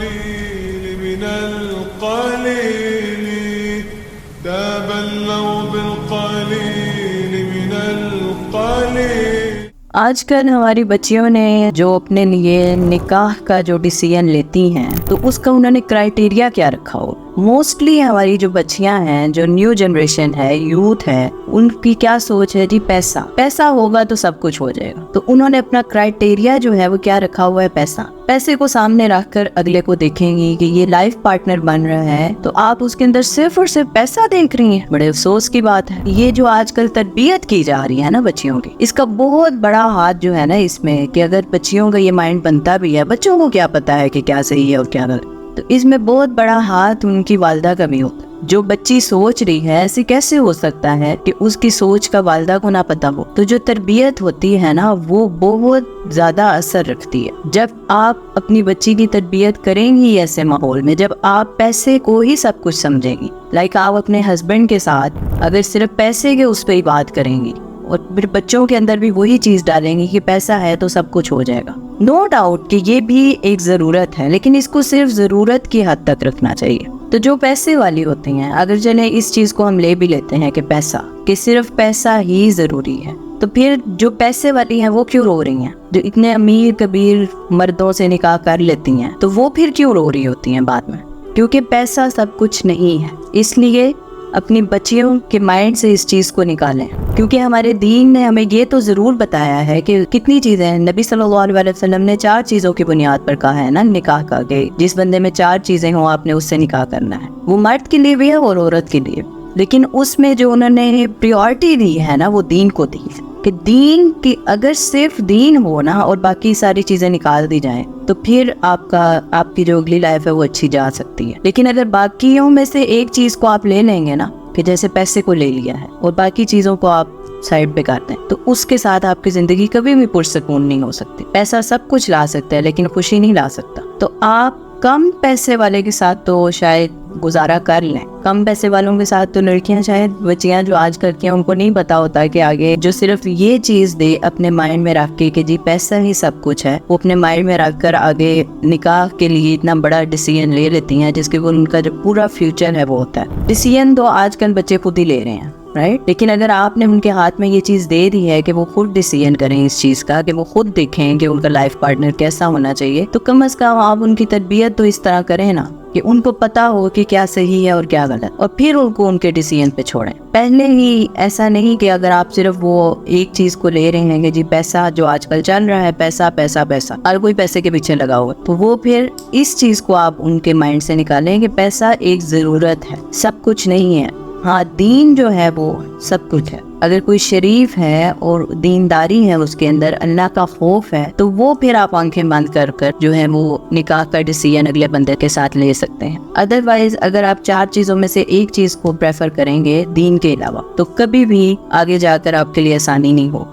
القليل من القليل تبلوا بالقليل من القليل. آج کل ہماری بچیوں نے جو اپنے لیے نکاح کا جو ڈیسیژن لیتی ہیں تو اس کا انہوں نے کرائٹیریا کیا رکھا ہو. موسٹلی ہماری جو بچیاں ہیں، جو نیو جنریشن ہے، یوتھ ہے، ان کی کیا سوچ ہے جی پیسہ ہوگا تو سب کچھ ہو جائے گا. تو انہوں نے اپنا کرائٹیریا جو ہے وہ کیا رکھا ہوا ہے، پیسے کو سامنے رکھ کر اگلے کو دیکھیں گی کہ یہ لائف پارٹنر بن رہا ہے تو آپ اس کے اندر صرف اور صرف پیسہ دیکھ رہی ہیں. بڑے افسوس کی بات ہے. یہ جو آج کل تربیت کی جا رہی ہے نا بچیوں کی، اس کا بہت بڑا ہاتھ جو ہے نا اس میں، کہ اگر بچیوں کا یہ مائنڈ بنتا بھی ہے، بچوں کو کیا پتا ہے کہ کیا صحیح ہے اور کیا غلط، تو اس میں بہت بڑا ہاتھ ان کی والدہ کا بھی ہوتا ہے. جو بچی سوچ رہی ہے ایسے کیسے ہو سکتا ہے کہ اس کی سوچ کا والدہ کو نہ پتا ہو. تو جو تربیت ہوتی ہے نا وہ بہت زیادہ اثر رکھتی ہے. جب آپ اپنی بچی کی تربیت کریں گی ایسے ماحول میں، جب آپ پیسے کو ہی سب کچھ سمجھیں گی، لائک آپ اپنے ہسبینڈ کے ساتھ اگر صرف پیسے کے اس پہ ہی بات کریں گی اور پھر بچوں کے اندر بھی وہی چیز ڈالیں گی کہ پیسہ ہے تو سب کچھ ہو جائے گا. نو ڈاؤٹ کہ یہ بھی ایک ضرورت ہے، لیکن اس کو صرف ضرورت کی حد تک رکھنا چاہیے. تو جو پیسے والی ہوتی ہیں، اگر چلیں اس چیز کو ہم لے بھی لیتے ہیں کہ صرف پیسہ ہی ضروری ہے، تو پھر جو پیسے والی ہیں وہ کیوں رو رہی ہیں؟ جو اتنے امیر کبیر مردوں سے نکاح کر لیتی ہیں تو وہ پھر کیوں رو رہی ہوتی ہیں بعد میں؟ کیونکہ پیسہ سب کچھ نہیں ہے. اس لیے اپنی بچیوں کے مائنڈ سے اس چیز کو نکالیں، کیونکہ ہمارے دین نے ہمیں یہ تو ضرور بتایا ہے کہ کتنی چیزیں ہیں. نبی صلی اللہ علیہ وسلم نے 4 چیزوں کی بنیاد پر کہا ہے نا نکاح کا، کہ جس بندے میں 4 چیزیں ہوں آپ نے اس سے نکاح کرنا ہے. وہ مرد کے لیے بھی ہے اور عورت کے لیے، لیکن اس میں جو انہوں نے پریورٹی دی ہے نا وہ دین کو دی ہے، کہ دین کی اگر صرف دین ہو نا اور باقی ساری چیزیں نکال دی جائیں تو پھر آپ کی جو اگلی لائف ہے وہ اچھی جا سکتی ہے. لیکن اگر باقیوں میں سے ایک چیز کو آپ لے لیں گے نا، کہ جیسے پیسے کو لے لیا ہے اور باقی چیزوں کو آپ سائڈ پہ کرتے ہیں، تو اس کے ساتھ آپ کی زندگی کبھی بھی پرسکون نہیں ہو سکتی. پیسہ سب کچھ لا سکتا ہے لیکن خوشی نہیں لا سکتا. تو آپ کم پیسے والے کے ساتھ تو شاید گزارا کر لیں. کم پیسے والوں کے ساتھ تو لڑکیاں، شاید بچیاں جو آج کل کی ہیں، ان کو نہیں پتا ہوتا کہ آگے جو صرف یہ چیز دے اپنے مائنڈ میں رکھ کے کہ جی پیسہ ہی سب کچھ ہے، وہ اپنے مائنڈ میں رکھ کر آگے نکاح کے لیے اتنا بڑا ڈیسیژن لے لیتی ہیں جس کے وہ ان کا جو پورا فیوچر ہے وہ ہوتا ہے. ڈیسیژن تو آج کل بچے خود ہی لے رہے ہیں، رائٹ. لیکن اگر آپ نے ان کے ہاتھ میں یہ چیز دے دی ہے کہ وہ خود ڈیسیژن کریں اس چیز کا، کہ وہ خود دیکھیں کہ ان کا لائف پارٹنر کیسا ہونا چاہیے، تو کم از کم آپ ان کی تربیت تو اس طرح کریں نا کہ ان کو پتا ہو کہ کیا صحیح ہے اور کیا غلط، اور پھر ان کو ان کے ڈیسیژن پہ چھوڑیں. پہلے ہی ایسا نہیں کہ اگر آپ صرف وہ ایک چیز کو لے رہے ہیں کہ جی پیسہ جو آج کل چل رہا ہے، پیسہ پیسہ پیسہ، ہر کوئی پیسے کے پیچھے لگا ہوا، تو وہ پھر اس چیز کو آپ ان کے مائنڈ سے نکالیں کہ پیسہ ایک ضرورت ہے، سب کچھ نہیں ہے. ہاں دین جو ہے وہ سب کچھ ہے. اگر کوئی شریف ہے اور دینداری ہے اس کے اندر، اللہ کا خوف ہے، تو وہ پھر آپ آنکھیں بند کر جو ہے وہ نکاح کا ڈیسیژن اگلے بندے کے ساتھ لے سکتے ہیں. ادروائز اگر آپ 4 چیزوں میں سے ایک چیز کو پریفر کریں گے دین کے علاوہ، تو کبھی بھی آگے جا کر آپ کے لیے آسانی نہیں ہو.